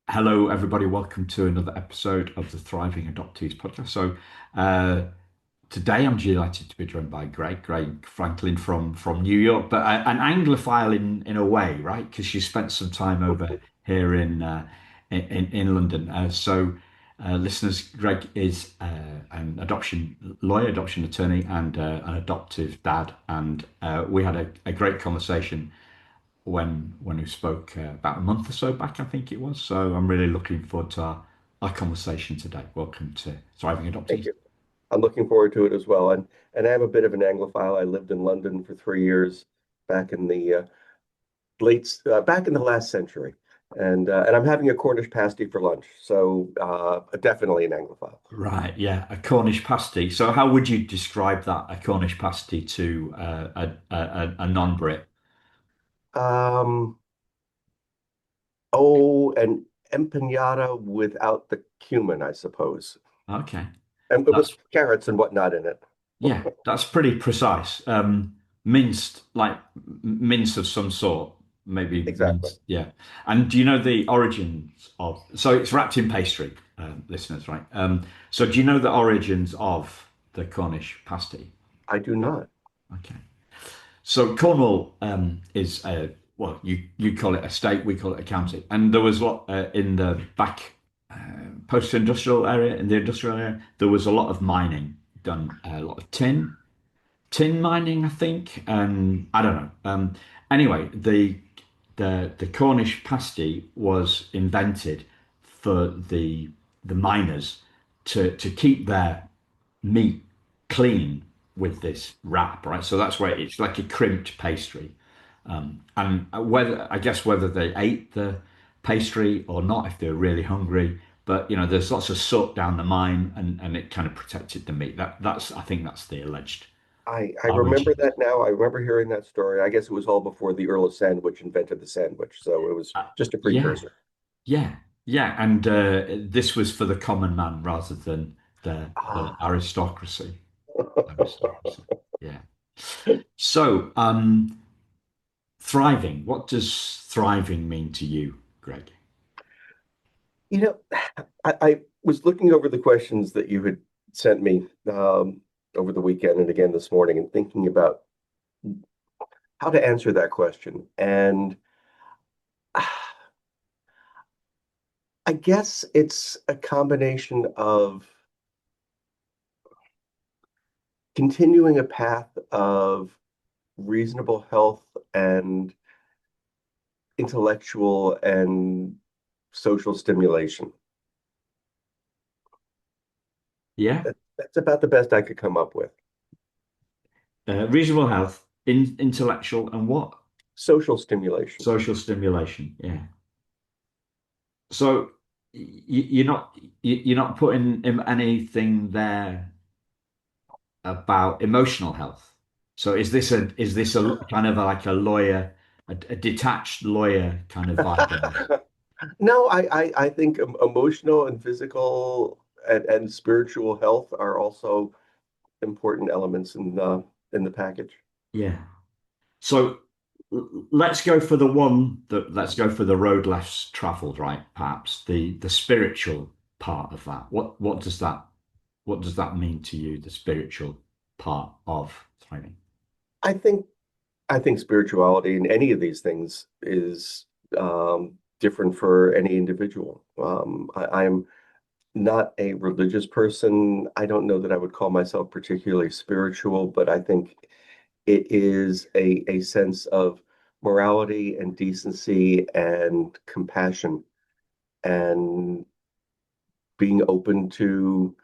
Hello, everybody. Welcome to another episode of the Thriving Adoptees podcast. Uh, today I'm delighted to be joined by Greg Franklin from New York, but an Anglophile in a way, right? Because she spent some time over here in London. Listeners, Greg is an adoption lawyer, adoption attorney, and an adoptive dad, and we had a great conversation when we spoke about a month or so back, I think it was. So I'm really looking forward to our conversation today. Welcome to Thriving Thank Adoptees. you. I'm looking forward to it as well. And I am a bit of an Anglophile. I lived in London for 3 years back in the back in the last century, and I'm having a Cornish pasty for lunch. So definitely an Anglophile. Right, yeah, a Cornish pasty. So how would you describe that, a Cornish pasty to a non-Brit? Um, oh, an empanada without the cumin, I suppose, Okay, and with that's carrots and whatnot in it. yeah, that's pretty precise. Minced, like mince of some sort, maybe Exactly. minced. Yeah. And do you know the origins of? So it's wrapped in pastry, listeners, right? So do you know the origins of the Cornish pasty? I do not. Okay. So Cornwall is a well, you call it a state, we call it a county, and there was a lot in the back post-industrial area, in the industrial area, there was a lot of mining done, a lot of tin mining, I think. I don't know. Anyway, the Cornish pasty was invented for the miners to keep their meat clean with this wrap, right? So that's why it's like a crimped pastry. And whether I guess whether they ate the pastry or not, if they're really hungry, but there's lots of soot down the mine, and it kind of protected the meat. That's I think that's the alleged I remember origins. that now. I remember hearing that story. I guess it was all before the Earl of Sandwich invented the sandwich, so it was just a Yeah, precursor. yeah, yeah. And this was for the common man rather than the Ah. aristocracy. Aristocracy. Yeah. So, thriving. What does thriving mean to you, Greg? You know, I was looking over the questions that you had sent me over the weekend and again this morning and thinking about how to answer that question. And I guess it's a combination of continuing a path of reasonable health and intellectual and social stimulation. Yeah. That's about the best I could come up with. Reasonable health, intellectual, and what? Social stimulation. Social stimulation. Yeah. So you're not putting anything there about emotional health. So is this a kind of like a lawyer, a detached lawyer kind of vibe in this? No, I think emotional and physical and spiritual health are also important elements in the package. Yeah. So let's go for the road less traveled, right? Perhaps the spiritual part of that. What does that mean to you, the spiritual part of thriving? I think I think spirituality in any of these things is different for any individual. I'm not a religious person. I don't know that I would call myself particularly spiritual, but I think it is a sense of morality and decency and compassion and being open to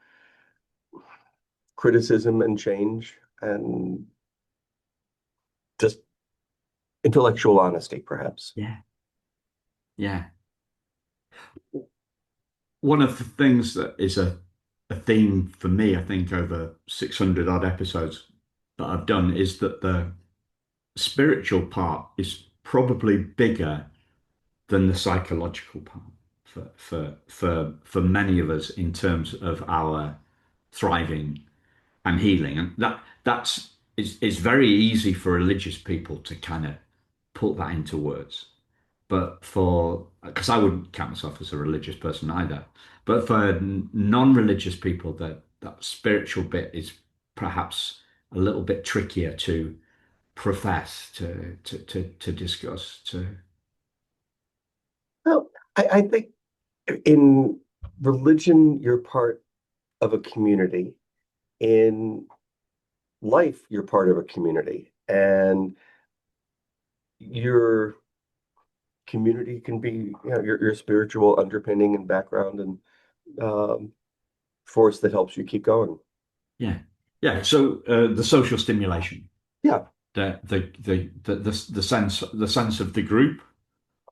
criticism and change and just intellectual honesty, perhaps. Yeah. Yeah. One of the things that is a theme for me, I think, over 600 odd episodes that I've done is that the spiritual part is probably bigger than the psychological part for many of us in terms of our thriving and healing. And that's very easy for religious people to kind of put that into words. But for, because I wouldn't count myself as a religious person either, but for non-religious people, that spiritual bit is perhaps a little bit trickier to profess, to discuss, to, Well, I think in religion, you're part of a community. In life, you're part of a community. And your community can be, your spiritual underpinning and background and um, force that helps you keep going. yeah, yeah. So the social stimulation, Yeah. the sense of the group,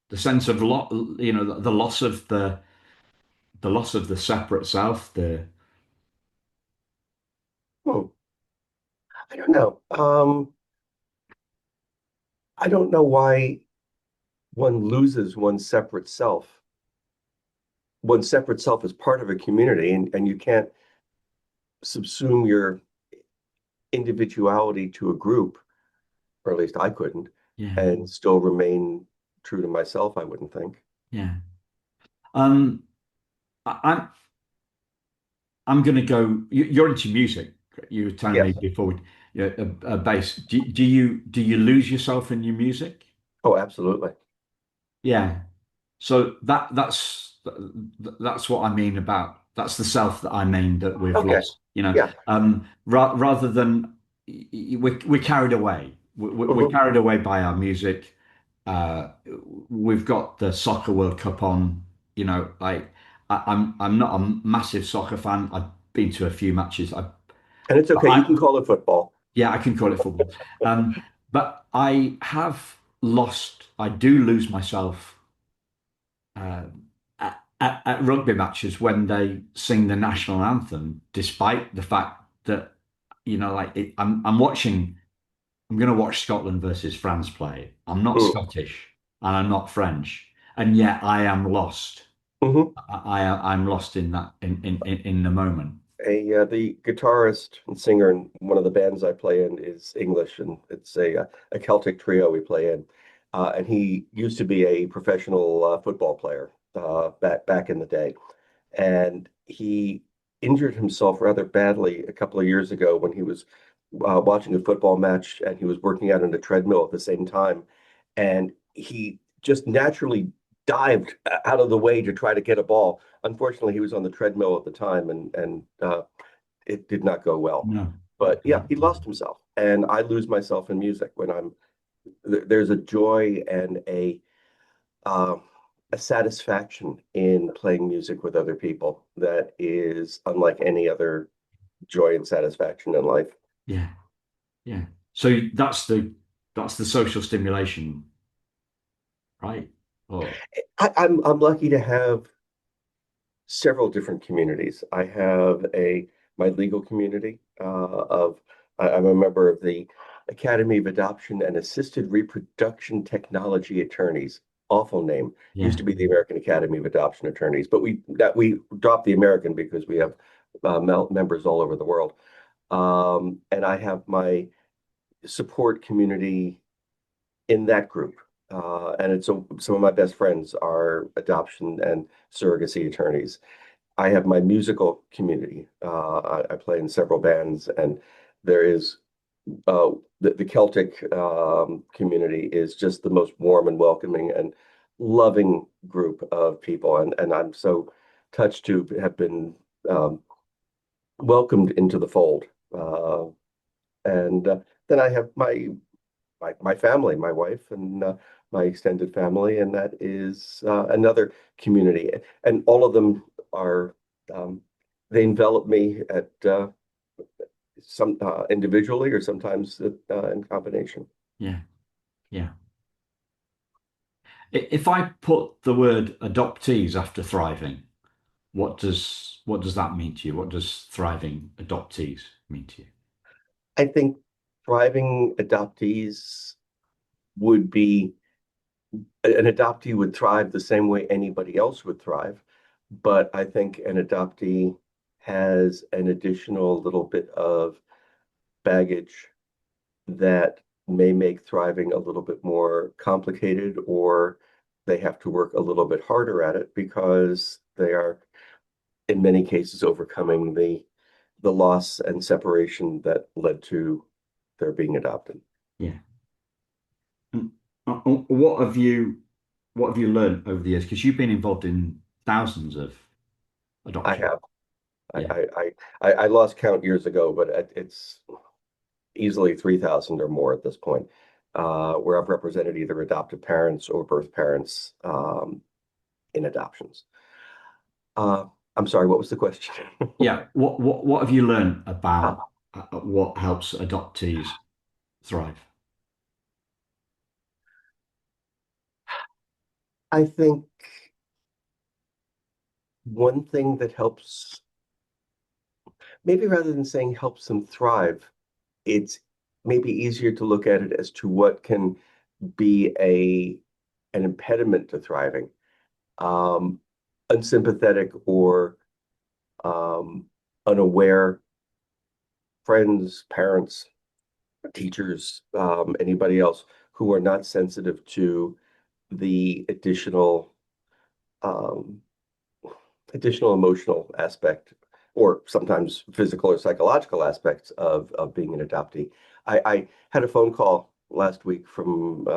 the sense of lot, the loss of the loss of the separate self, the Hmm. I don't know. I don't know why one loses one's separate self. One's separate self is part of a community, and you can't subsume your individuality to a group, or at least I couldn't, yeah, and still remain true to myself, I wouldn't think. yeah. Um, I'm going to go. You're into music. You were telling me Yes. before, a bass. Do you lose yourself in your music? Oh, absolutely. Yeah. So that's what I mean about that's the self that I mean that we've Okay. lost. Yeah. Rather than we're carried away. We're Hmm. carried away by our music. Uh, we've got the soccer World Cup on. Like I'm not a massive soccer fan. I've been to a few matches. And it's okay. You I can call it football. Yeah, I can call it football. But I have lost. I do lose myself uh, at rugby matches when they sing the national anthem, despite the fact that like I'm watching. I'm going to watch Scotland versus France play. I'm not Mm. Scottish and I'm not French, and yet I am lost. Hmm. I'm lost in that in the moment. The guitarist and singer in one of the bands I play in is English, and it's a Celtic trio we play in. And he used to be a professional football player back in the day, and he injured himself rather badly a couple of years ago when he was watching a football match, and he was working out on a treadmill at the same time, and he just naturally dived out of the way to try to get a ball. Unfortunately, he was on the treadmill at the time, and it did not go well. No. But yeah, he lost himself, and I lose myself in music when there's a joy and um, a satisfaction in playing music with other people that is unlike any other joy and satisfaction in life. Yeah. Yeah. So that's the social stimulation, right? Or I'm lucky to have several different communities. I have my legal community of I'm a member of the Academy of Adoption and Assisted Reproduction Technology Attorneys. Awful name. Used yeah, to be the American Academy of Adoption Attorneys, but we dropped the American because we have members all over the world. And I have my support community in that group. And some of my best friends are adoption and surrogacy attorneys. I have my musical community. I play in several bands, and there is the Celtic community is just the most warm and welcoming and loving group of people, and I'm so touched to have been um, welcomed into the fold. And then I have my family, my wife, and my extended family, and that is another community. And all of them are um, they envelop me at some individually or sometimes in combination. yeah, yeah. If I put the word adoptees after thriving, what does that mean to you? What does thriving adoptees mean to you? I think thriving adoptees would be an adoptee would thrive the same way anybody else would thrive, but I think an adoptee has an additional little bit of baggage that may make thriving a little bit more complicated, or they have to work a little bit harder at it because they are, in many cases, overcoming the loss and separation that led to their being adopted. Yeah. And, what have you learned over the years? Because you've been involved in thousands of I adoptions. have. Yeah. I lost count years ago, but it's easily 3,000 or more at this point, where I've represented either adoptive parents or birth parents in adoptions. Uh, I'm sorry, what was the question? Yeah. What have you learned Uh, about what helps adoptees thrive? I think one thing that helps, maybe rather than saying helps them thrive, it's maybe easier to look at it as to what can be an impediment to thriving. Um, Unsympathetic or um, unaware friends, parents, teachers, anybody else who are not sensitive to the um, additional emotional aspect, or sometimes physical or psychological aspects of being an adoptee. I had a phone call last week from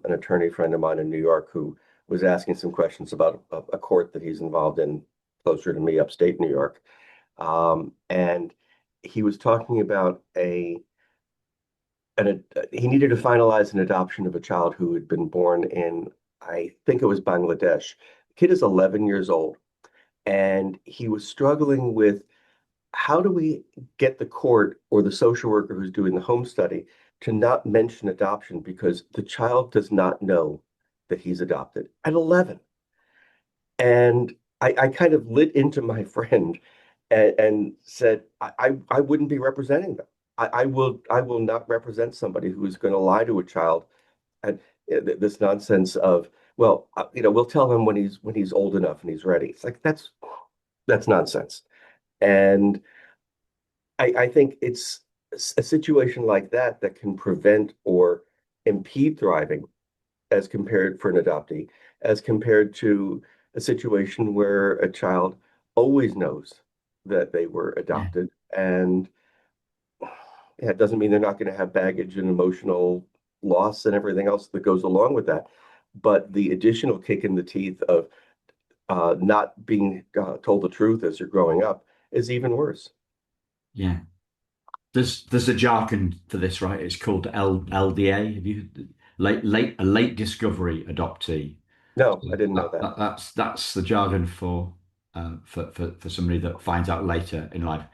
an attorney friend of mine in New York who was asking some questions about a court that he's involved in closer to me, upstate New York. And he was talking about he needed to finalize an adoption of a child who had been born in, I think it was Bangladesh. The kid is 11 years old, and he was struggling with how do we get the court or the social worker who's doing the home study to not mention adoption because the child does not know that he's adopted at 11. And I kind of lit into my friend and said, I wouldn't be representing them. I will not represent somebody who is going to lie to a child and this nonsense of, well, we'll tell him when he's old enough and he's ready. It's like that's nonsense. And I think it's a situation like that that can prevent or impede thriving as compared for an adoptee, as compared to a situation where a child always knows that they were Yeah. adopted. And yeah, it doesn't mean they're not going to have baggage and emotional loss and everything else that goes along with that. But the additional kick in the teeth of not being told the truth as you're growing up is even worse. Yeah. There's a jargon for this, right? It's called LDA. Have you a late discovery adoptee? No, So I didn't know that. that's the jargon for somebody that finds out later in life.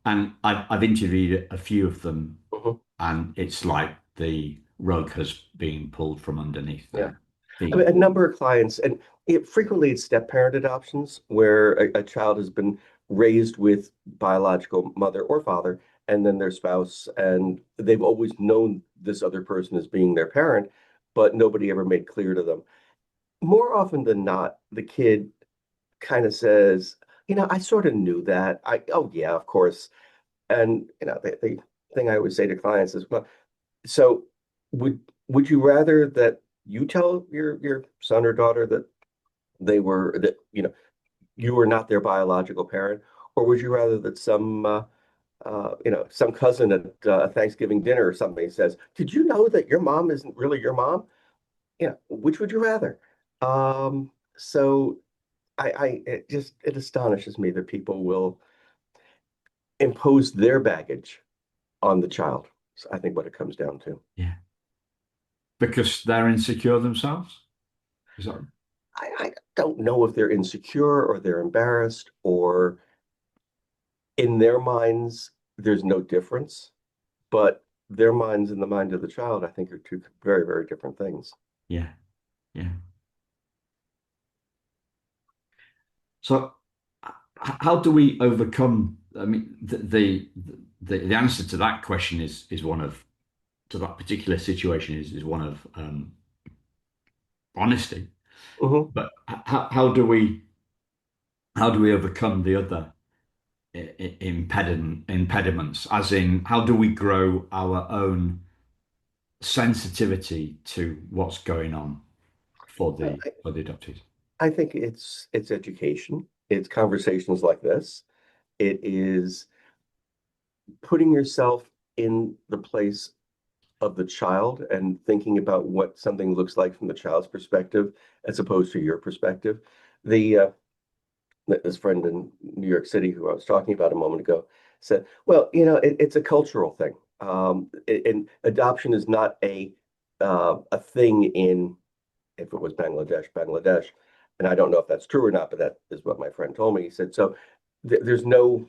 And I've interviewed a few of them, Mhm. and it's like the rug has been pulled from underneath Yeah. their I mean, feet. a number of clients, and frequently it's step-parent adoptions where a child has been raised with biological mother or father, and then their spouse, and they've always known this other person as being their parent, but nobody ever made clear to them. More often than not, the kid kind of says, I sort of knew that. Oh yeah, of course. And the thing I always say to clients is, well, so would you rather that you tell your son or daughter that you were not their biological parent, or would you rather that some cousin at a Thanksgiving dinner or something says, "Did you know that your mom isn't really your mom?" Which would you rather? So it astonishes me that people will impose their baggage on the child. So I think what it comes down to. Yeah, because they're insecure themselves. Is that I don't know if they're insecure or they're embarrassed or in their minds there's no difference, but their minds and the mind of the child, I think, are two very, very different things. yeah, yeah. So, how do we overcome? I mean, the answer to that question is one of to that particular situation is one of honesty. Hmm. But how do we overcome the other impediments? As in, how do we grow our own sensitivity to what's going on for the adoptees. I think it's education. It's conversations like this. It is putting yourself in the place of the child and thinking about what something looks like from the child's perspective as opposed to your perspective. The this friend in New York City who I was talking about a moment ago said, "Well, it's a cultural thing, and adoption is not a thing in if it was Bangladesh, and I don't know if that's true or not, but that is what my friend told me." He said, "So there's no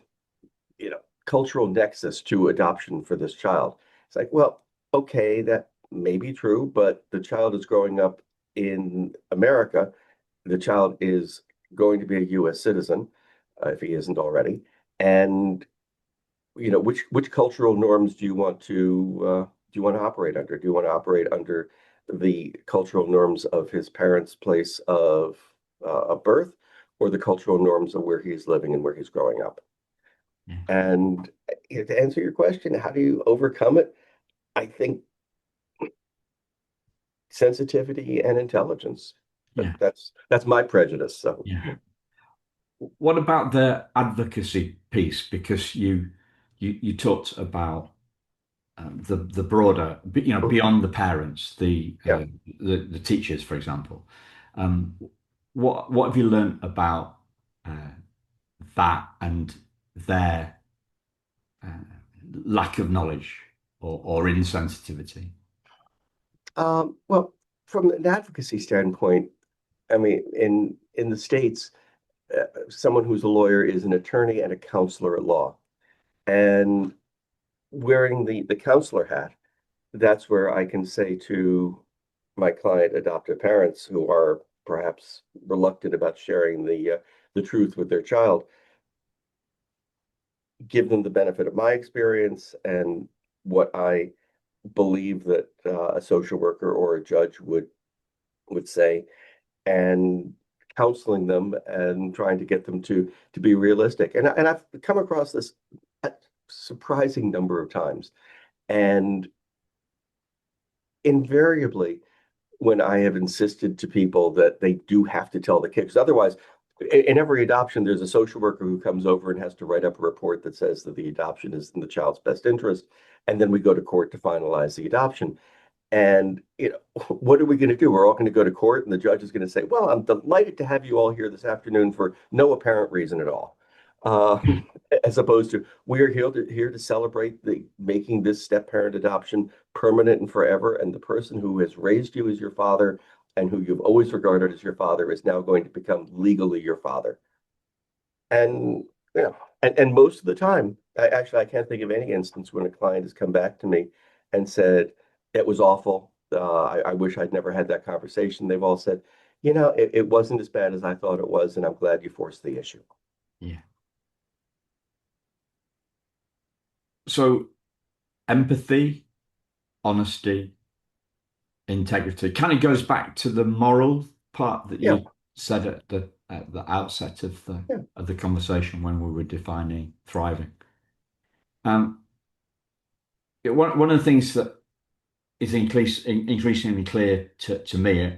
cultural nexus to adoption for this child." It's like, well, okay, that may be true, but the child is growing up in America. The child is going to be a U.S. citizen, if he isn't already. And which cultural norms do you want to operate under? Do you want to operate under the cultural norms of his parents' place of birth, or the cultural norms of where he's living and where he's growing up? Yeah, And to answer your question, how do you overcome it? I think sensitivity and intelligence. But yeah, that's my prejudice. So yeah. What about the advocacy piece? Because you talked about the broader, beyond the parents, yeah. the teachers, for example. Um, what have you learned about that and their uh, lack of knowledge or insensitivity? Well, from an advocacy standpoint, I mean, in the States, someone who's a lawyer is an attorney and a counselor at law. And wearing the counselor hat, that's where I can say to my client adoptive parents who are perhaps reluctant about sharing the truth with their child, give them the benefit of my experience and what I believe that a social worker or a judge would say, and counseling them and trying to get them to be realistic. And I've come across this a surprising number of times, and invariably when I have insisted to people that they do have to tell the kid, because otherwise, in every adoption, there's a social worker who comes over and has to write up a report that says that the adoption is in the child's best interest, and then we go to court to finalize the adoption. And what are we going to do? We're all going to go to court, and the judge is going to say, "Well, I'm delighted to have you all here this afternoon for no apparent reason at all." Um, as opposed to, we are here to celebrate the making this step parent adoption permanent and forever. And the person who has raised you as your father and who you've always regarded as your father is now going to become legally your father. And and most of the time, I can't think of any instance when a client has come back to me and said, "It was awful. I wish I'd never had that conversation." They've all said, it wasn't as bad as I thought it was, and I'm glad you forced the issue." Yeah. So empathy, honesty, integrity kind of goes back to the moral part that Yeah, you said at the outset yeah. of the conversation when we were defining thriving. Um, one of the things that is increasingly clear to me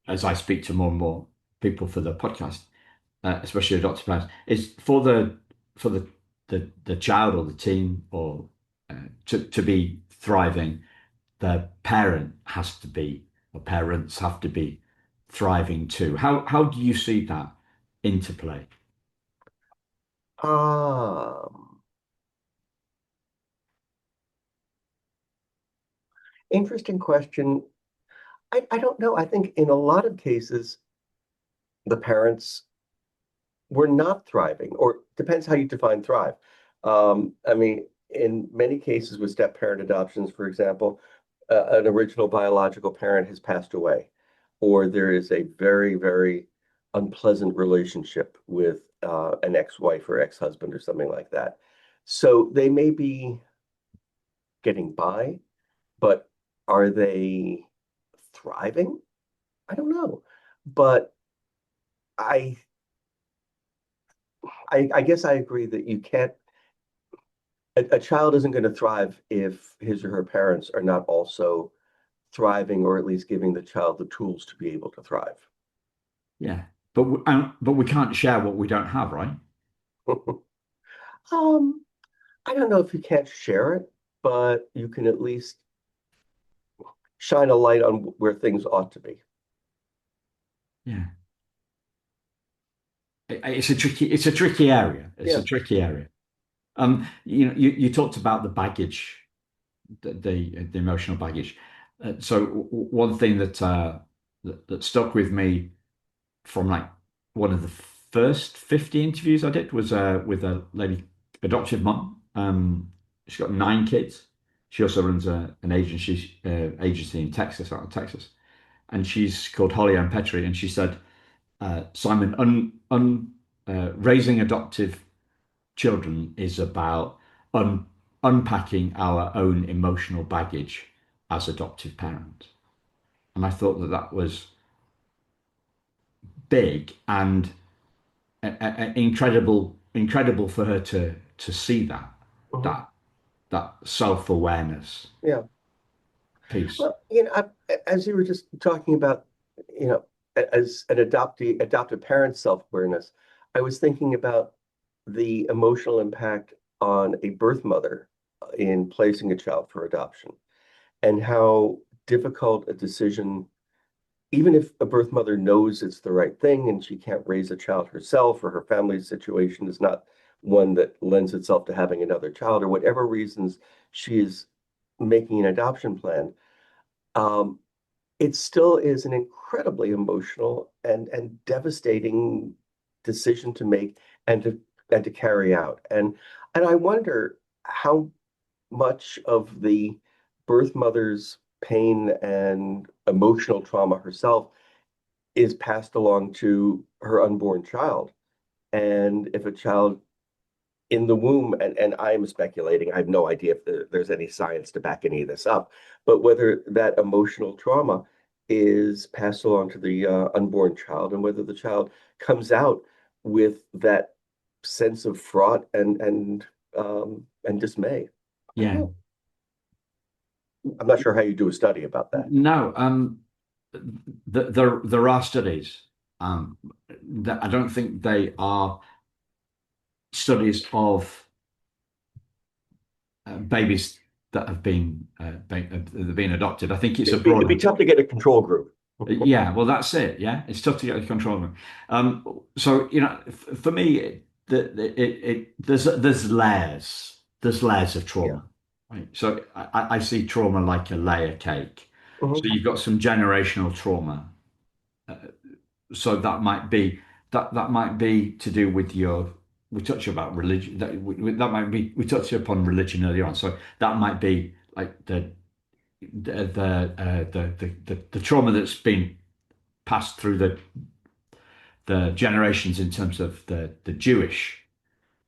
as I speak to more and more people for the podcast, especially adoptive parents, is for the child or the teen or to be thriving, the parent has to be, or parents have to be thriving too. How do you see that interplay? Um, Interesting question. I don't know. I think in a lot of cases, the parents were not thriving, or depends how you define thrive. I mean, in many cases with step parent adoptions, for example, an original biological parent has passed away, or there is a very, very unpleasant relationship with an ex-wife or ex-husband or something like that. So they may be getting by, but are they thriving? I don't know. But I I guess I agree that you can't a child isn't going to thrive if his or her parents are not also thriving, or at least giving the child the tools to be able to thrive. Yeah. But we can't share what we don't have, right? Um, I don't know if you can't share it, but you can at least shine a light on where things ought to be. Yeah. It's a tricky area. It's a Yeah. tricky area. You talked about the baggage, the emotional baggage. One thing that stuck with me from like one of the first 50 interviews I did was with a lady, adoptive mum. She's got 9 kids. She also runs an agency in Texas, out of Texas, and she's called Holly Ann Petrie. And she said, Simon, raising adoptive children is about unpacking our own emotional baggage as adoptive parents. And I thought that was big and incredible for her to see Mhm. that that self-awareness Yeah. piece. Well, as you were just talking about, as an adoptive parent's self-awareness, I was thinking about the emotional impact on a birth mother in placing a child for adoption, and how difficult a decision, even if a birth mother knows it's the right thing and she can't raise a child herself, or her family's situation is not one that lends itself to having another child, or whatever reasons she is making an adoption plan. Um, it still is an incredibly emotional and devastating decision to make, and to carry out. And I wonder how much of the birth mother's pain and emotional trauma herself is passed along to her unborn child. And if a child in the womb, and I'm speculating, I have no idea if there's any science to back any of this up, but whether that emotional trauma is passed along to the unborn child, and whether the child comes out with that sense of fraught and dismay. I don't Yeah. know. I'm not sure how you do a study about that. No, there are studies that I don't think they are studies of babies that have been adopted. I think it's a It'd be broader. tough to get a control group. Yeah, well, that's it. Yeah, it's tough to get the control of them. For me, there's layers. There's layers of Yeah. trauma, right? So I see trauma like a layer cake. So Mhm. you've got some generational trauma. Uh, so that might be to do with your. We touched about religion. That might be. We touched upon religion earlier on. So that might be like the trauma that's been passed through the generations in terms of the Jewish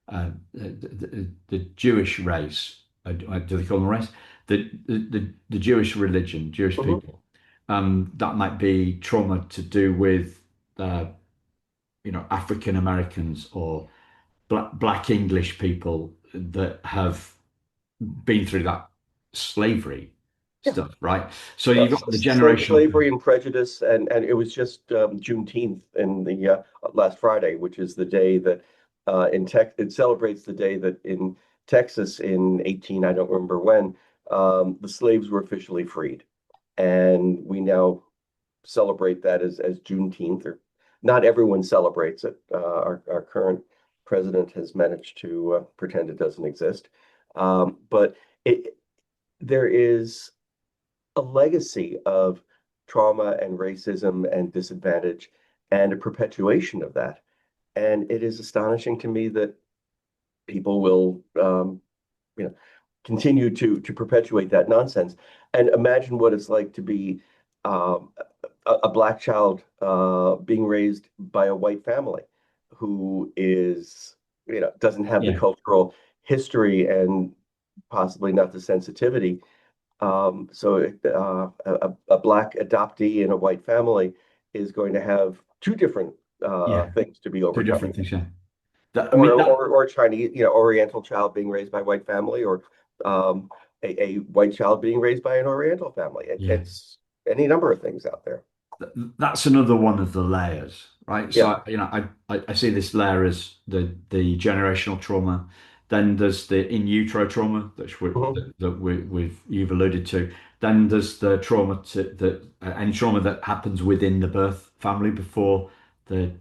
the Jewish race. Do they call them a race? The Jewish religion, Jewish Mhm. people. That might be trauma to do with uh, African Americans or black English people that have been through that slavery Yeah. stuff, right? So you've got the generational Slavery thing. and prejudice, and it was just Juneteenth in the last Friday, which is the day that in Tex it celebrates the day that in Texas in 18, I don't remember when, the slaves were officially freed, and we now celebrate that as Juneteenth. Or not everyone celebrates it. Our current president has managed to pretend it doesn't exist, but it there is a legacy of trauma and racism and disadvantage, and a perpetuation of that. And it is astonishing to me that people will, you know, continue to perpetuate that nonsense. And imagine what it's like to be um, a black child being raised by a white family who is, doesn't have the Yeah, cultural history, and possibly not the sensitivity. A black adoptee in a white family is going to have two different yeah, things to be two overcoming. different things. Yeah, that, I Or, mean that. or or Chinese, Oriental child being raised by white family, or um, a white child being raised by an Oriental family. Yeah. It's any number of things out there. That's another one of the layers, right? Yeah. So, I see this layer as the generational trauma. Then there's the in utero trauma Mhm. we've you've alluded to. Then there's the trauma any trauma that happens within the birth family before the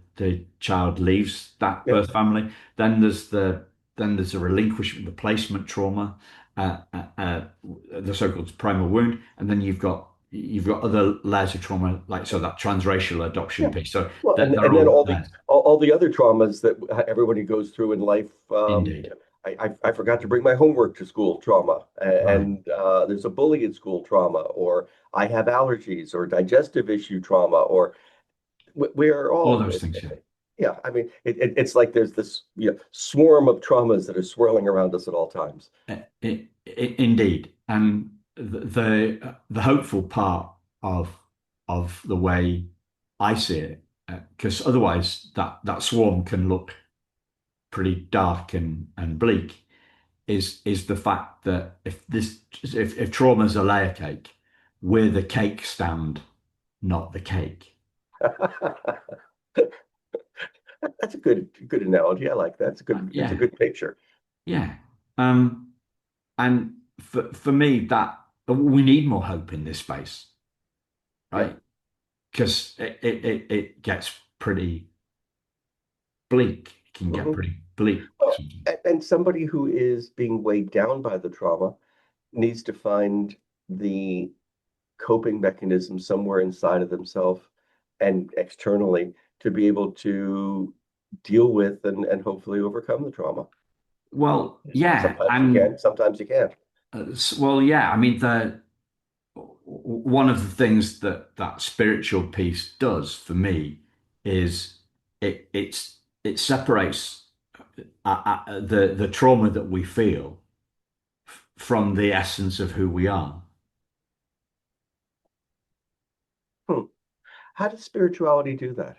child leaves that Yeah. birth family. Then there's a relinquishment, the placement trauma, uh, uh, uh, the so-called primal wound, and then you've got other layers of trauma, like so that transracial adoption Yeah. piece. So Well, they're and then all all layers. all the other traumas that everybody goes through in life. Indeed. I forgot to bring my homework to school trauma, Right. and there's a bully at school trauma, or I have allergies, or digestive issue trauma, or we're All all. those things, yeah. Yeah, I mean, it's like there's this swarm of traumas that are swirling around us at all times. Indeed. And the hopeful part of the way I see it, because otherwise that swarm can look pretty dark and bleak, is the fact that if trauma's a layer cake, we're the cake stand, not the cake. That's a good analogy. I like that. It's a Yeah, good picture. yeah. Um, and for me, that we need more hope in this space, Yeah. right? Because it gets pretty bleak. It can get Hmm. pretty bleak Well, sometimes. and somebody who is being weighed down by the trauma needs to find the coping mechanism somewhere inside of themselves and externally to be able to deal with and hopefully overcome the trauma. Well, yeah, Sometimes you and can, sometimes you can't. well, yeah. I mean, the one of the things that spiritual piece does for me is it separates the trauma that we feel from the essence of who we are. Hmm. How does spirituality do that?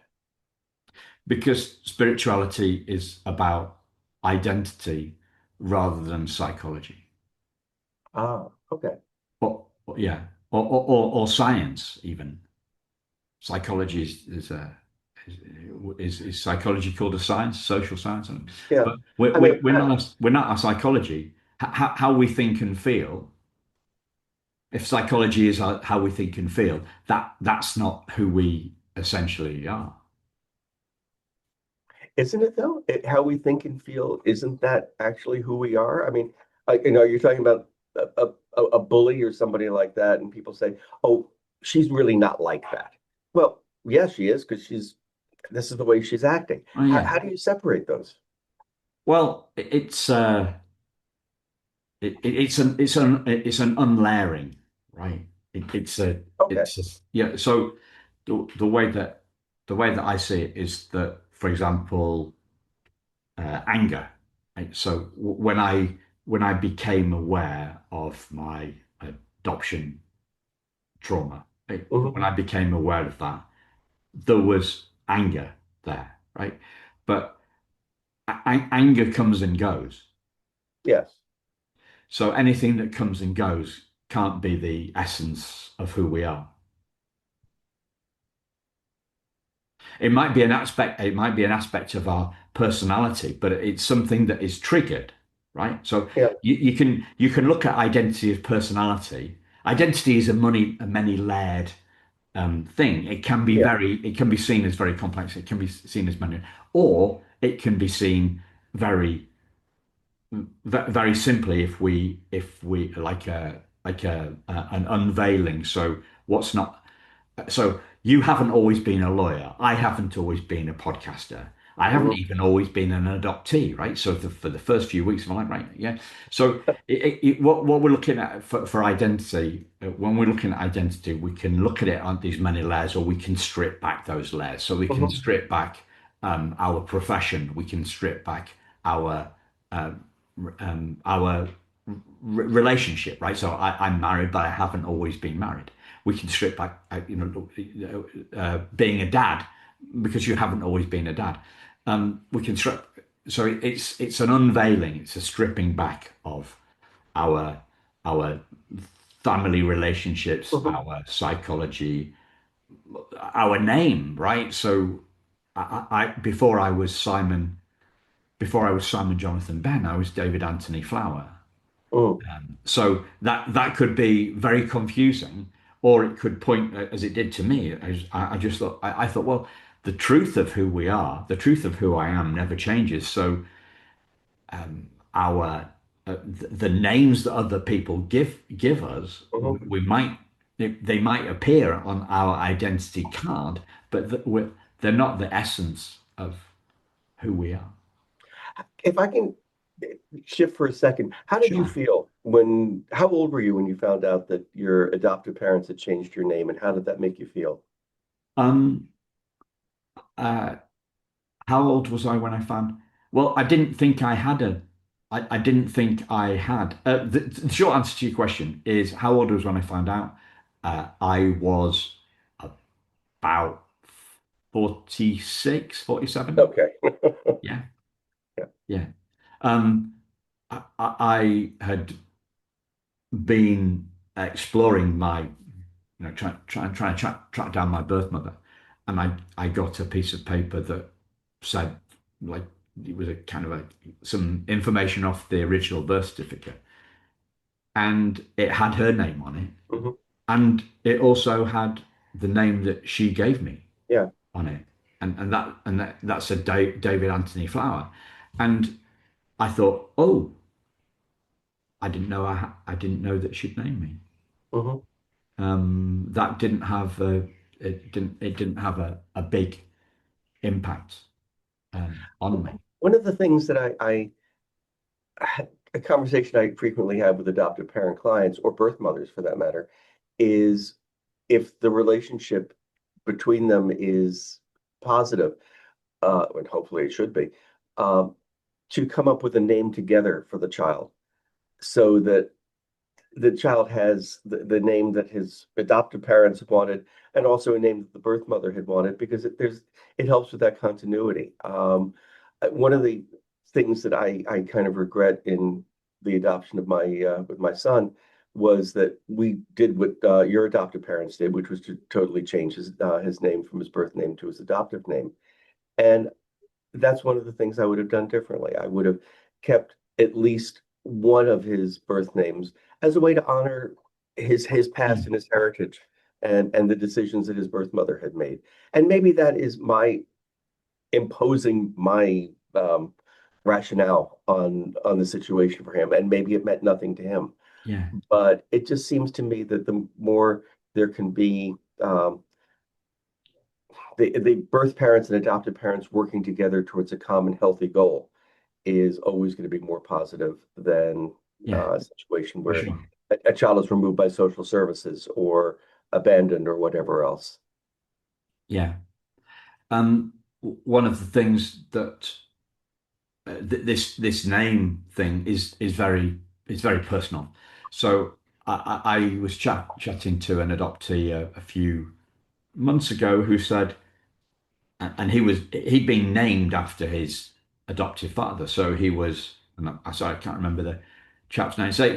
Because spirituality is about identity rather than psychology. Ah, okay. Yeah, or science even. Psychology is psychology called a science, social science? Yeah. But we're, I mean, we're, we're not we're not a psychology. How we think and feel. If psychology is how we think and feel, that's not who we essentially are. isn't it though? How we think and feel, isn't that actually who we are? I mean, you're talking about a bully or somebody like that, and people say, "Oh, she's really not like that." Well, yeah, she is because this is the way she's acting. Oh How, yeah. how do you separate those? Well, it's an unlayering, right? Okay. It's a, yeah. So the way that I see it is that, for example, anger. Right? So when I became aware of my adoption trauma, when Hmm. I became aware of that, there was anger there, right? But anger comes and goes. Yes. So anything that comes and goes can't be the essence of who we are. It might be an aspect of our personality, but it's something that is triggered, right? So Yeah. you can look at identity as personality. Identity is a many layered thing. Yeah. It can be seen as very complex. It can be seen as many, or it can be seen very very simply if we like an unveiling. So what's not so you haven't always been a lawyer. I haven't always been a podcaster. I haven't Hmm. even always been an adoptee, right? So for the first few weeks of my life, right? Yeah. So what we're looking at for identity, when we're looking at identity, we can look at it on these many layers, or we can strip back those layers. So we can Hmm. strip back our profession. We can strip back our um, our relationship, right? So I'm married, but I haven't always been married. We can strip back, being a dad because you haven't always been a dad. We can strip. So it's an unveiling. It's a stripping back of our our family relationships, Hmm. our psychology, our name, right? So before I was Simon Jonathan Ben, I was David Anthony Flower. Mm. So that could be very confusing, or it could point, as it did to me. I just thought, I thought, well, the truth of who we are, the truth of who I am, never changes. So our the names that other people give us, Hmm. we might they might appear on our identity card, but they're not the essence of who we are. If I can shift for a second, how did you Sure. feel how old were you when you found out that your adoptive parents had changed your name, and how did that make you feel? Um. Uh. How old was I when I found? Well, I didn't think I had a. I didn't think I had. The short answer to your question is how old I was when I found out. I was about 46, 47. Okay. Yeah, Yeah. yeah. Um, I had been exploring trying to track down my birth mother, and I got a piece of paper that said, like, it was a kind of some information off the original birth certificate, and it had her name on it, Hmm. and it also had the name that she gave me Yeah. on it, and that said David Anthony Flower, and I thought, oh, I didn't know that she'd named me. Hmm. That didn't have it didn't have a big impact on me. One of the things that a conversation I frequently have with adoptive parent clients or birth mothers for that matter is if the relationship between them is positive, and hopefully it should be, um, to come up with a name together for the child so that the child has the name that his adoptive parents wanted and also a name that the birth mother had wanted because it helps with that continuity. One of the things that I kind of regret in the adoption of my with my son was that we did what your adoptive parents did, which was to totally change his name from his birth name to his adoptive name. And that's one of the things I would have done differently. I would have kept at least one of his birth names as a way to honor his past Mm. and his heritage and the decisions that his birth mother had made. And maybe that is my imposing my rationale on the situation for him. And maybe it meant nothing to him. Yeah, But it just seems to me that the more there can be the birth parents and adoptive parents working together towards a common healthy goal is always going to be more positive than yeah, a situation for where sure. a child is removed by social services or abandoned or whatever else. Yeah. One of the things that this name thing is very personal. So I was chatting to an adoptee a few months ago who said, and he'd been named after his adoptive father. So he was, and sorry, I can't remember the chap's name. Say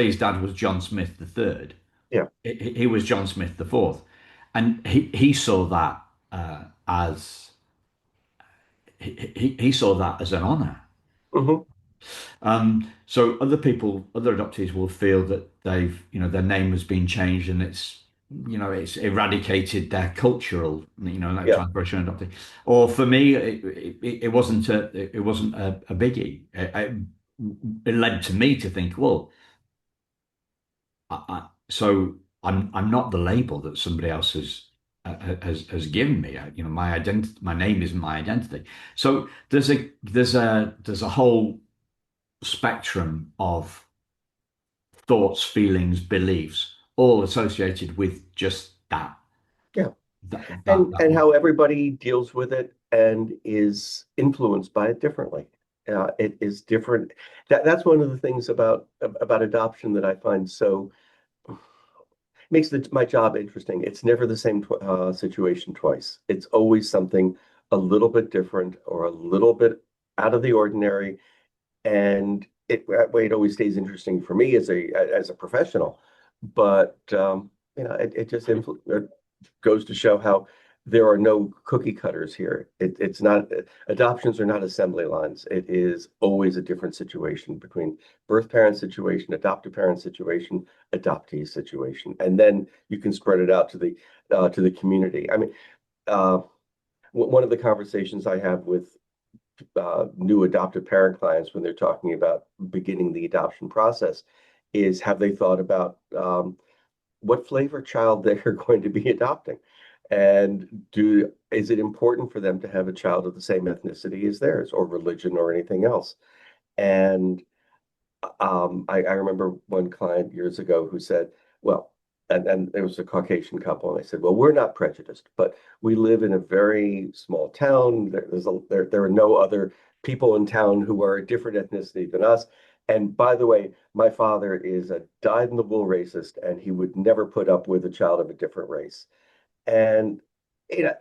his dad was John Smith the third. Yeah. He was John Smith the fourth, and he saw that as he saw that as an honor. Hmm. So other adoptees will feel that their name has been changed and it's eradicated their cultural, like Yeah. transgression adoptee. Or for me, it wasn't a biggie. It led to me to think, well, so I'm not the label that somebody else has given me. My name isn't my identity. So there's a whole spectrum of thoughts, feelings, beliefs, all associated with just Yeah. that And word. how everybody deals with it and is influenced by it differently. It is different. That's one of the things about adoption that I find so makes my job interesting. It's never the same situation twice. It's always something a little bit different or a little bit out of the ordinary. And that way it always stays interesting for me as a professional. But it just it goes to show how there are no cookie cutters here. It's not adoptions are not assembly lines. It is always a different situation between birth parent situation, adoptive parent situation, adoptee situation, and then you can spread it out to the community. I mean, uh, one of the conversations I have with new adoptive parent clients when they're talking about beginning the adoption process is have they thought about what flavor child they're going to be adopting? And is it important for them to have a child of the same ethnicity as theirs or religion or anything else? And I remember one client years ago who said, well, and it was a Caucasian couple, and I said, well, we're not prejudiced, but we live in a very small town. There are no other people in town who are a different ethnicity than us. And by the way, my father is a dyed-in-the-wool racist, and he would never put up with a child of a different race. And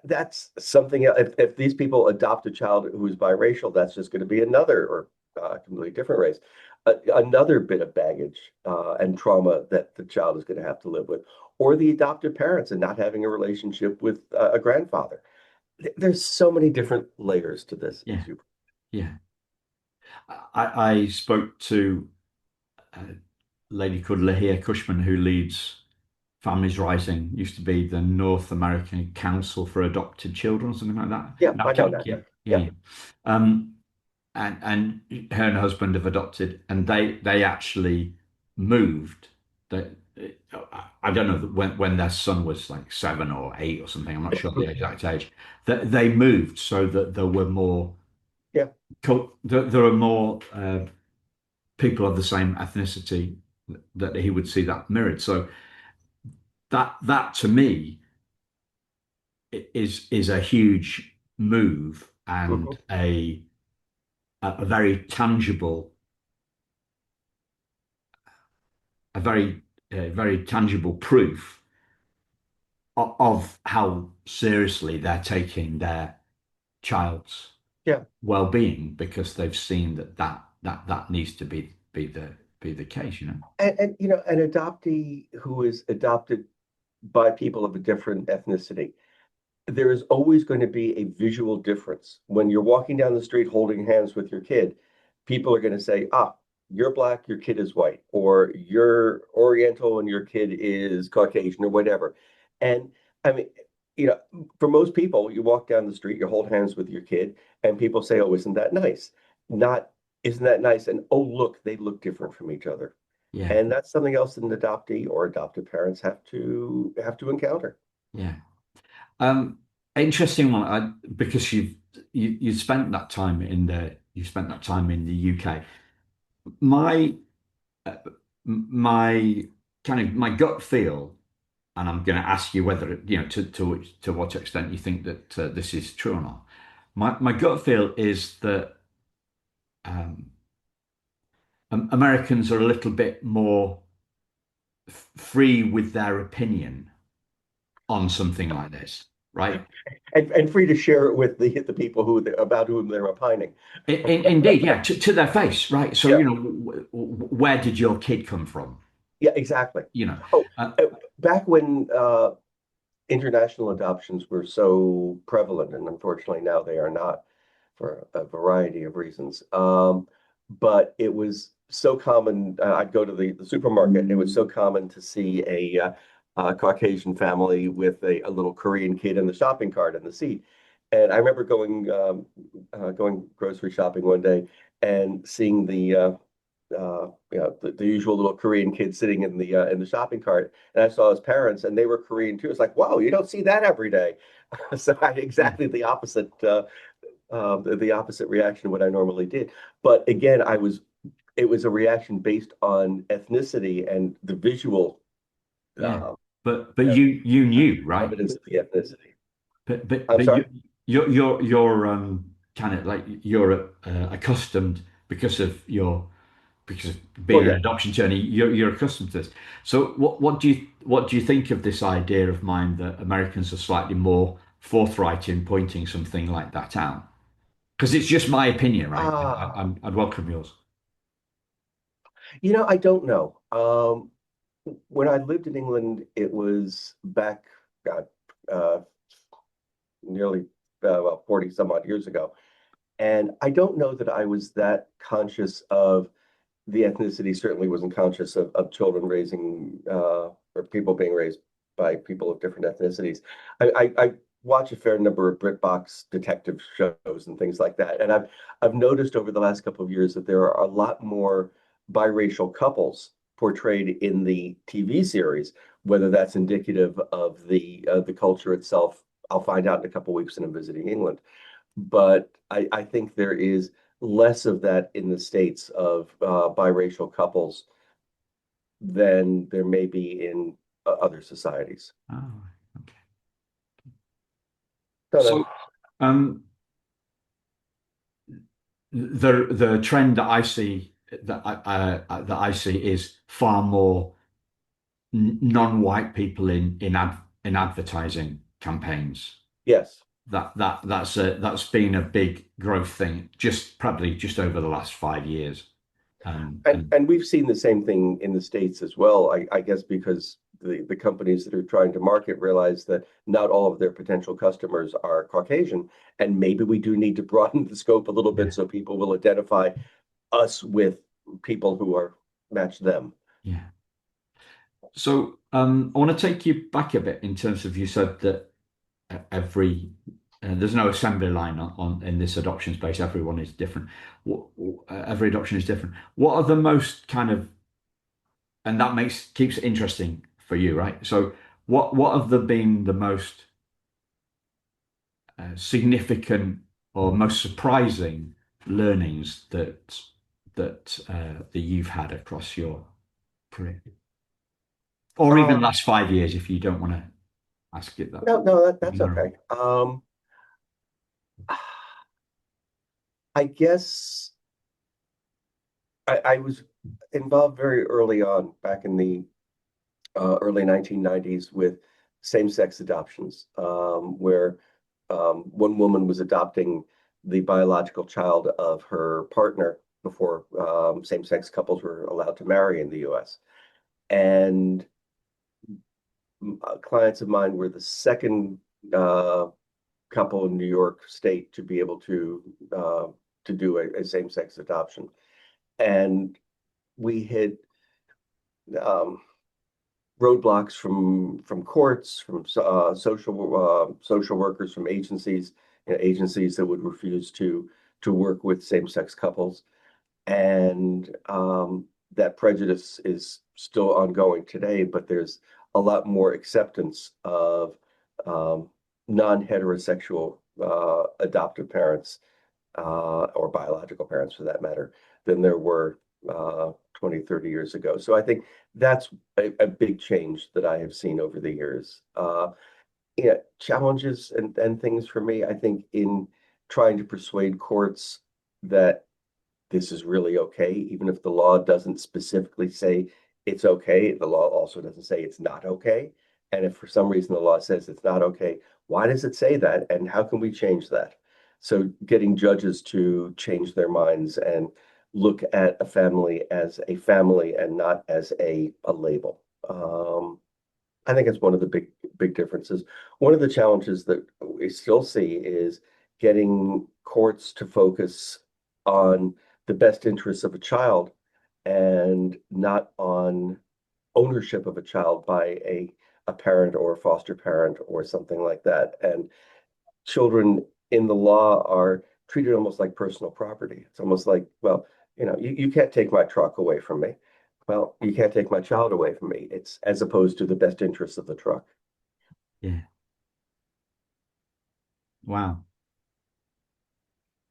that's something. If these people adopt a child who is biracial, that's just going to be another or completely different race, another bit of baggage and trauma that the child is going to have to live with, or the adoptive parents and not having a relationship with a grandfather. There's so many different layers to this Yeah, issue. yeah. I spoke to a lady called Lahia Cushman who leads Families Rising, used to be the North American Council for Adopted Children, something like that. Yeah, I know NACA, that. yeah, yeah, Yeah. yeah. Um, and her and her husband have adopted, and they actually moved. They, I don't know when their son was like 7 or 8 or something. I'm not sure the exact age. That they moved so that there were more Yeah. there are more people of the same ethnicity that he would see that mirrored. So that to me is a huge move and Mhm. a very tangible very tangible proof of how seriously they're taking their child's Yeah. well-being because they've seen that needs to be the case, you know. And an adoptee who is adopted by people of a different ethnicity, there is always going to be a visual difference. When you're walking down the street holding hands with your kid, people are going to say, ah, you're black, your kid is white, or you're Oriental and your kid is Caucasian, or whatever. And I mean, for most people, you walk down the street, you hold hands with your kid, and people say, oh, isn't that nice? Not, isn't that nice? And oh, look, they look different from each other. Yeah, And that's something else that an adoptee or adoptive parents have to encounter. yeah. Um, Interesting one, because you spent that time in the UK. My uh, my kind of my gut feel, and I'm going to ask you whether to what extent you think that this is true or not. My gut feel is that um, Americans are a little bit more free with their opinion on something like this, right? And free to share it with the people about whom they're opining. Indeed, yeah, to their face, right? So, Yeah, where did your kid come from? yeah, exactly. You know, Oh, uh, back when international adoptions were so prevalent, and unfortunately now they are not for a variety of reasons. But it was so common. I'd go to the supermarket, and it was so common to see a Caucasian family with a little Korean kid in the shopping cart in the seat. And I remember going grocery shopping one day and seeing the usual little Korean kid sitting in the shopping cart, and I saw his parents, and they were Korean too. It's like, wow, you don't see that every day. So I had yeah, exactly the opposite reaction to what I normally did. But again, it was a reaction based on ethnicity and the visual yeah. uh, But you knew, right? evidence of the ethnicity. I'm But sorry. you're kind of like you're accustomed because of Well, being an yeah. adoption journey, you're accustomed to this. So what do you think of this idea of mine that Americans are slightly more forthright in pointing something like that out? Because it's just my opinion, right? Ah, I'd welcome yours. I don't know. When I lived in England, it was back, God, uh, nearly well, 40 some odd years ago. And I don't know that I was that conscious of the ethnicity, certainly wasn't conscious of children raising or people being raised by people of different ethnicities. I watch a fair number of BritBox detective shows and things like that, and I've noticed over the last couple of years that there are a lot more biracial couples portrayed in the TV series. Whether that's indicative of the culture itself, I'll find out in a couple of weeks when I'm visiting England. But I think there is less of that in the States of biracial couples than there may be in other societies. Oh, okay. Don't know. So, um, the trend that I see that I see is far more non-white people in advertising campaigns. Yes. That's been a big growth thing, just probably just over the last 5 years. And And we've seen the same thing in the States as well, I guess because the companies that are trying to market realize that not all of their potential customers are Caucasian, and maybe we do need to broaden the scope a little yeah, bit so people will identify us with people who are match them. yeah. So I want to take you back a bit in terms of you said that every there's no assembly line on in this adoption space. Everyone is different. Every adoption is different. What are the most kind of and that makes keeps it interesting for you, right? So what have been the most significant or most surprising learnings that you've had across your career, or even Uh, last 5 years, if you don't want to ask it that no, no, that's narrow? okay. I guess I was involved very early on, back in the early 1990s, with same-sex adoptions, where one woman was adopting the biological child of her partner before same-sex couples were allowed to marry in the US. And clients of mine were the second uh, couple in New York State to be able to do a same-sex adoption. And we hit um, roadblocks from courts, from social workers, from agencies, agencies that would refuse to work with same-sex couples, and that prejudice is still ongoing today. But there's a lot more acceptance of um, non-heterosexual adoptive parents, or biological parents for that matter, than there were 20, 30 years ago. So I think that's a big change that I have seen over the years. Yeah, challenges and things for me, I think, in trying to persuade courts that this is really okay, even if the law doesn't specifically say it's okay, the law also doesn't say it's not okay. And if for some reason the law says it's not okay, why does it say that? And how can we change that? So getting judges to change their minds and look at a family as a family and not as a label. I think it's one of the big differences. One of the challenges that we still see is getting courts to focus on the best interests of a child and not on ownership of a child by a parent or a foster parent or something like that. And children in the law are treated almost like personal property. It's almost like, well, you can't take my truck away from me. Well, you can't take my child away from me. It's as opposed to the best interests of the truck. Yeah. Wow.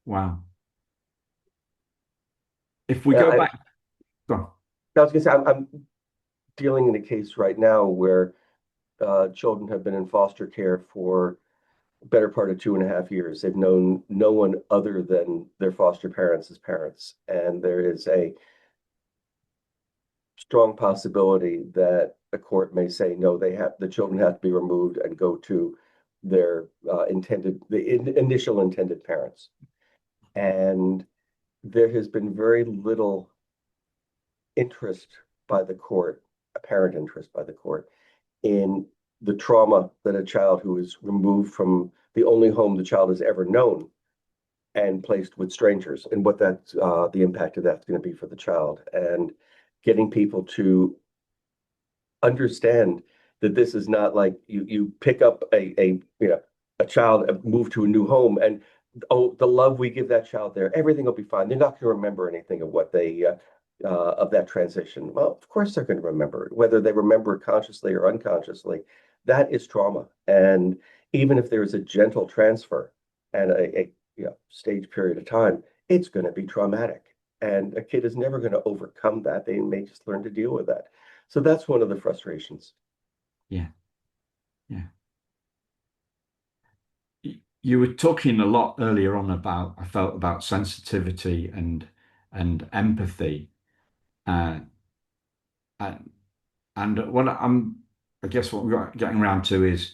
Wow. If we Yeah, go back, go on. I was gonna say I'm dealing in a case right now where children have been in foster care for the better part of 2.5 years. They've known no one other than their foster parents as parents, and there is a strong possibility that a court may say no, the children have to be removed and go to their initial intended parents. And there has been very little interest by the court, apparent interest by the court, in the trauma that a child who is removed from the only home the child has ever known and placed with strangers, and what the impact of that's going to be for the child, and getting people to understand that this is not like you pick up a child and move to a new home, and oh, the love we give that child there, everything will be fine. They're not going to remember anything of what they of that transition. Well, of course they're going to remember it, whether they remember it consciously or unconsciously. That is trauma, and even if there is a gentle transfer and a stage period of time, it's going to be traumatic. And a kid is never going to overcome that. They may just learn to deal with that. So that's one of the frustrations. Yeah. Yeah. You were talking a lot earlier on about, I felt, about sensitivity and empathy. Uh, and, and what I guess what we're getting around to is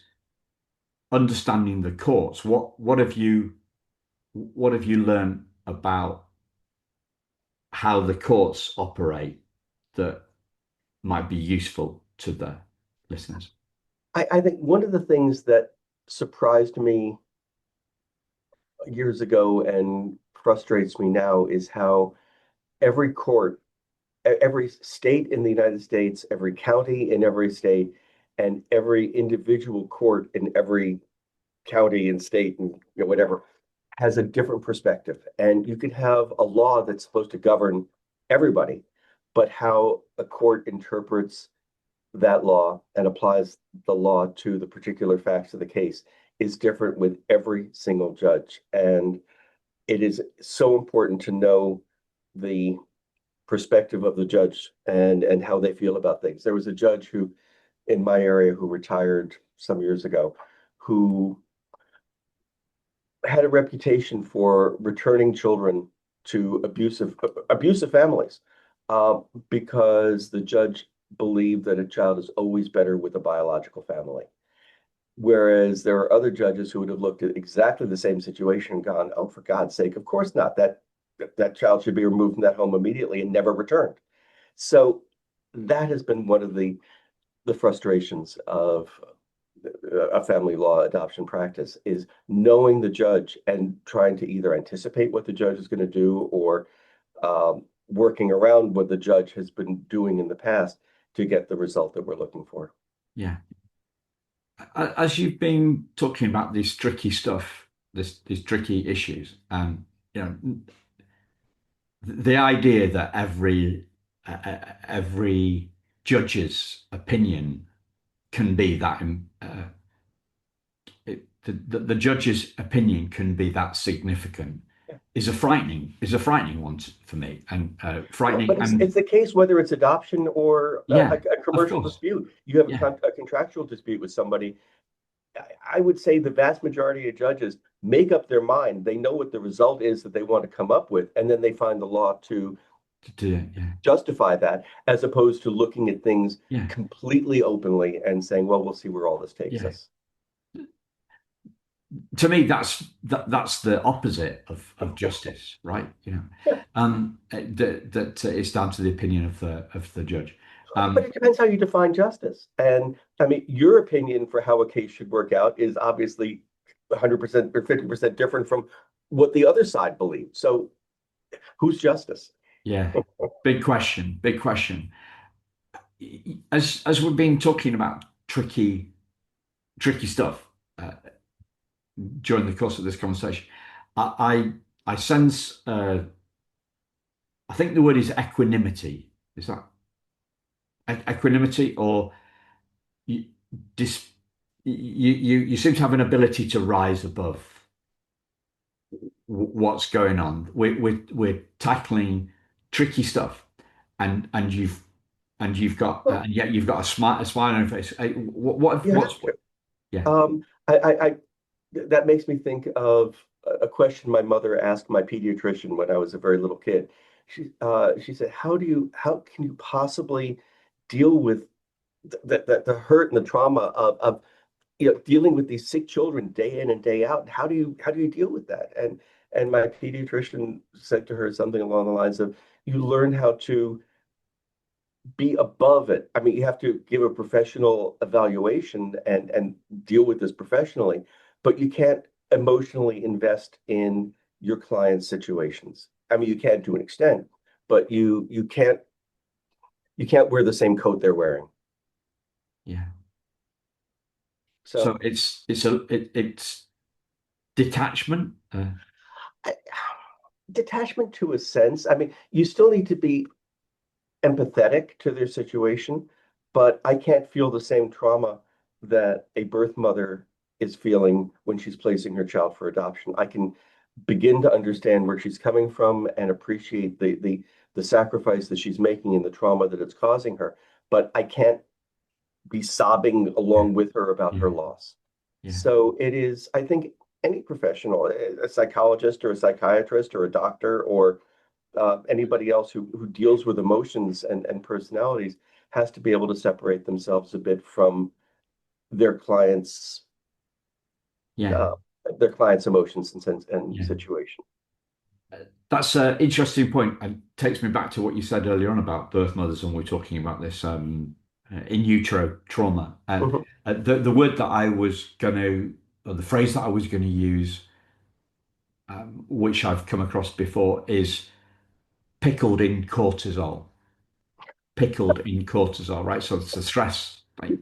understanding the courts. What have you learned about how the courts operate that might be useful to the listeners? I think one of the things that surprised me years ago and frustrates me now is how every court, every state in the United States, every county in every state, and every individual court in every county and state and whatever has a different perspective. And you could have a law that's supposed to govern everybody, but how a court interprets that law and applies the law to the particular facts of the case is different with every single judge. And it is so important to know the perspective of the judge and how they feel about things. There was a judge who in my area who retired some years ago who had a reputation for returning children to abusive families uh, because the judge believed that a child is always better with a biological family. Whereas there are other judges who would have looked at exactly the same situation and gone, "Oh, for God's sake, of course not. That child should be removed from that home immediately and never returned." So that has been one of the frustrations of a family law adoption practice is knowing the judge and trying to either anticipate what the judge is going to do or working around what the judge has been doing in the past to get the result that we're looking for. Yeah. As you've been talking about these tricky stuff, these tricky issues, and you know, the idea that every judge's opinion can be that the judge's opinion can be that significant Yeah. is a frightening one for me, and Well, frightening but it's and the case whether it's adoption or yeah, a of commercial course, dispute. You have yeah, a contractual dispute with somebody. I would say the vast majority of judges make up their mind. They know what the result is that they want to come up with, and then they find the law to yeah, justify that, as opposed to looking at things yeah, completely openly and saying, well, we'll see where all this takes yeah. us. To me, that's the opposite of justice, right? Yeah. That it's down to the opinion of the judge. But it depends how you define justice. And I mean, your opinion for how a case should work out is obviously 100% or 50% different from what the other side believes. So who's justice? Yeah, big question, big question. As we've been talking about tricky stuff during the course of this conversation, I sense I think the word is equanimity. Is that equanimity or you, dis, you seem to have an ability to rise above what's going on. We're tackling tricky stuff, and you've got Well, and yet you've got a smile on your face. you have What? to. Yeah, Um, I that makes me think of a question my mother asked my pediatrician when I was a very little kid. She said, how can you possibly deal with the hurt and the trauma of dealing with these sick children day in and day out? How do you deal with that? And my pediatrician said to her something along the lines of, you learn how to be above it. I mean, you have to give a professional evaluation and deal with this professionally, but you can't emotionally invest in your client's situations. I mean, you can to an extent, but you can't wear the same coat they're wearing. Yeah. So So it's detachment. I, detachment to a sense. I mean, you still need to be empathetic to their situation, but I can't feel the same trauma that a birth mother is feeling when she's placing her child for adoption. I can begin to understand where she's coming from and appreciate the sacrifice that she's making and the trauma that it's causing her, but I can't be sobbing Yeah. along with her about her Yeah. loss. Yeah. So it is, I think, any professional, a psychologist or a psychiatrist or a doctor or anybody else who deals with emotions and personalities has to be able to separate themselves a bit from their clients' Yeah. uh, their clients' emotions and Yeah. situation. That's an interesting point, and takes me back to what you said earlier on about birth mothers, and we're talking about this in utero trauma. Mhm. The word that I was going to, or the phrase that I was going to use, which I've come across before, is pickled in cortisol. Pickled in cortisol, right? So it's the stress, right?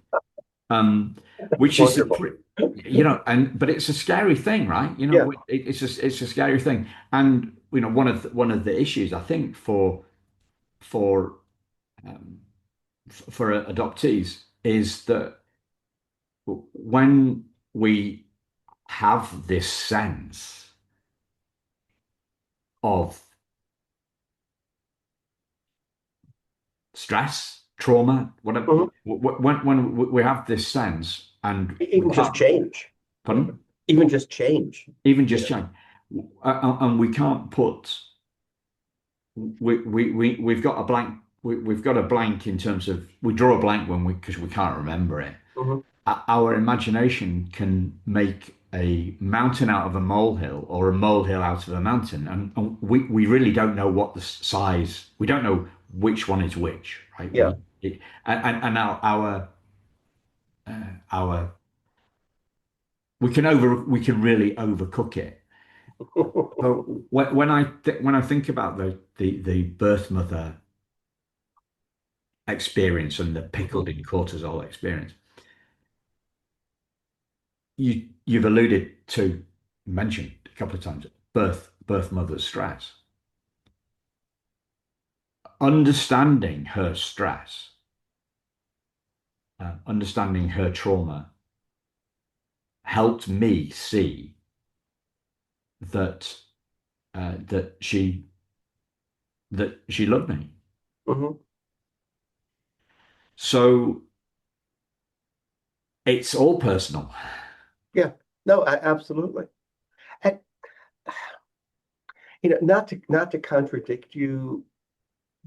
Um, It's which is the, wonderful. and but it's a scary thing, right? Yeah. It's a scary thing, and one of the issues I think for um, for adoptees is that when we have this sense of stress, trauma, whatever, Mhm. when we have this sense and we Even just can't, change. pardon, Even just change. even You just change, and we can't put, we've got a blank, we've got a blank in terms of, we draw a blank when because we can't remember it. know. Our imagination can make a mountain out of a molehill or a molehill out of a mountain. And we really don't know what the size, we don't know which one is which, right? Yeah. And our, we can really overcook it. But when I think about the birth mother experience and the pickled Mhm. in cortisol experience, you've alluded to, mentioned a couple of times, birth mother's stress. Understanding her stress, understanding her trauma, helped me see that uh, that she that she loved me. Mhm. So it's all personal. Yeah. No, absolutely. And not to contradict you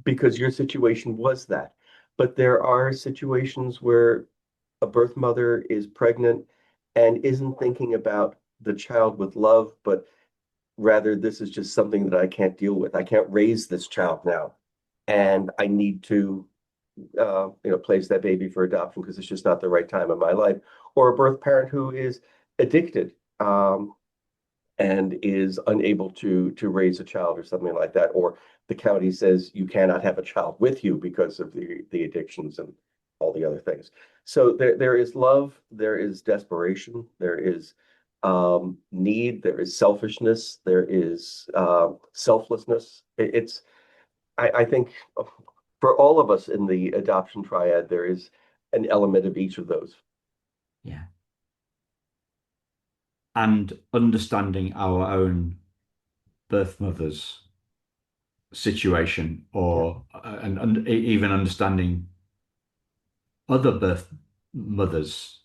because your situation was that, but there are situations where a birth mother is pregnant and isn't thinking about the child with love, but rather this is just something that I can't deal with. I can't raise this child now, and I need to place that baby for adoption because it's just not the right time in my life. Or a birth parent who is addicted and is unable to raise a child or something like that, or the county says you cannot have a child with you because of the addictions and all the other things. So there is love, there is desperation, there is need, there is selfishness, there is selflessness. It's I think for all of us in the adoption triad, there is an element of each of those. Yeah. And understanding our own birth mother's situation, Yeah, or and even understanding other birth mothers'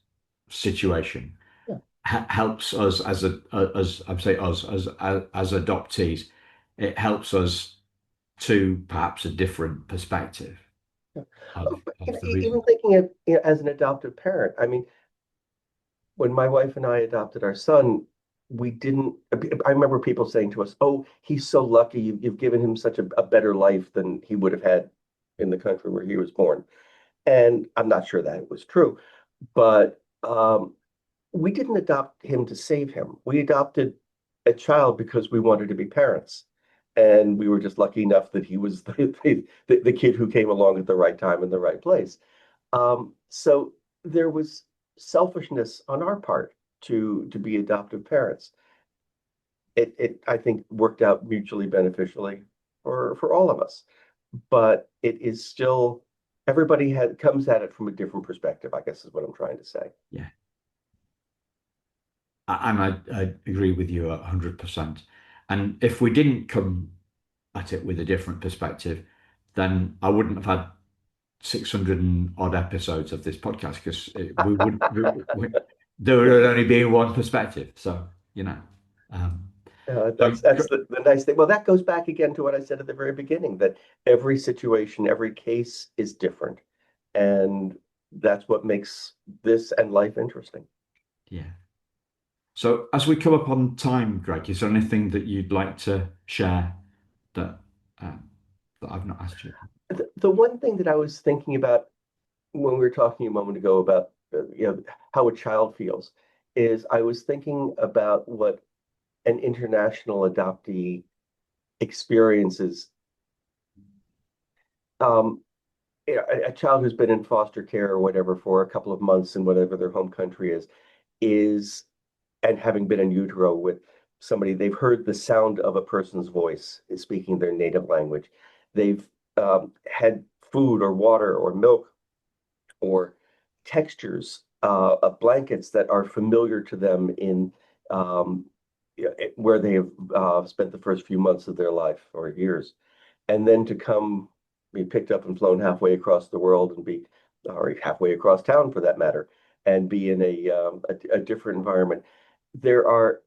situation yeah, helps us as I say us as adoptees. It helps us to perhaps a different perspective yeah. of the Even reason. thinking of as an adoptive parent, I mean, when my wife and I adopted our son, we didn't. I remember people saying to us, "Oh, he's so lucky. You've given him such a better life than he would have had in the country where he was born. And I'm not sure that it was true, but we didn't adopt him to save him. We adopted a child because we wanted to be parents. And we were just lucky enough that he was the kid who came along at the right time in the right place. So there was selfishness on our part to be adoptive parents. It I think worked out mutually beneficially for all of us. But it is still everybody had comes at it from a different perspective, I guess is what I'm trying to say. Yeah. And I agree with you 100%. And if we didn't come at it with a different perspective, then I wouldn't have had 600 and odd episodes of this podcast because we would there would only be one perspective. So, you know, um, so That's the nice thing. Well, that goes back again to what I said at the very beginning, that every situation, every case is different. And that's what makes this and life interesting. yeah. So as we come up on time, Greg, is there anything that you'd like to share that um, that I've not asked you? The one thing that I was thinking about when we were talking a moment ago about how a child feels is I was thinking about what an international adoptee experiences. Um, a child who's been in foster care or whatever for a couple of months in whatever their home country is and having been in utero with somebody, they've heard the sound of a person's voice speaking their native language. They've had food or water or milk or textures of blankets that are familiar to them in um, where they have spent the first few months of their life or years. And then to come be picked up and flown halfway across the world and be, or halfway across town for that matter, and be in a different environment. There are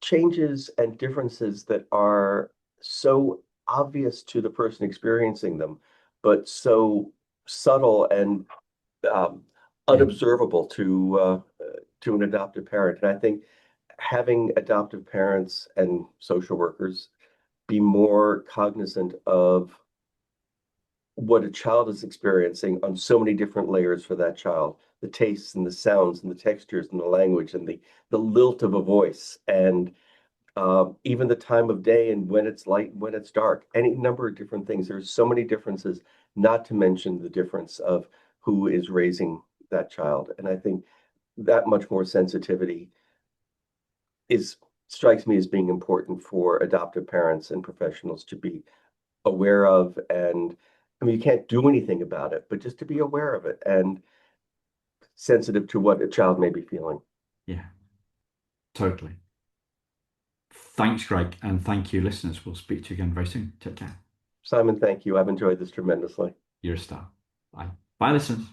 changes and differences that are so obvious to the person experiencing them, but so subtle and um, Yeah, unobservable to an adoptive parent. And I think having adoptive parents and social workers be more cognizant of what a child is experiencing on so many different layers for that child, the tastes and the sounds and the textures and the language and the lilt of a voice and even the time of day and when it's light and when it's dark, any number of different things. There's so many differences, not to mention the difference of who is raising that child. And I think that much more sensitivity is strikes me as being important for adoptive parents and professionals to be aware of. And I mean, you can't do anything about it, but just to be aware of it and sensitive to what a child may be feeling. yeah, totally. Thanks, Greg, and thank you, listeners. We'll speak to you again very soon. Take care. Simon, thank you. I've enjoyed this tremendously. You're a star. Bye. Bye, listeners.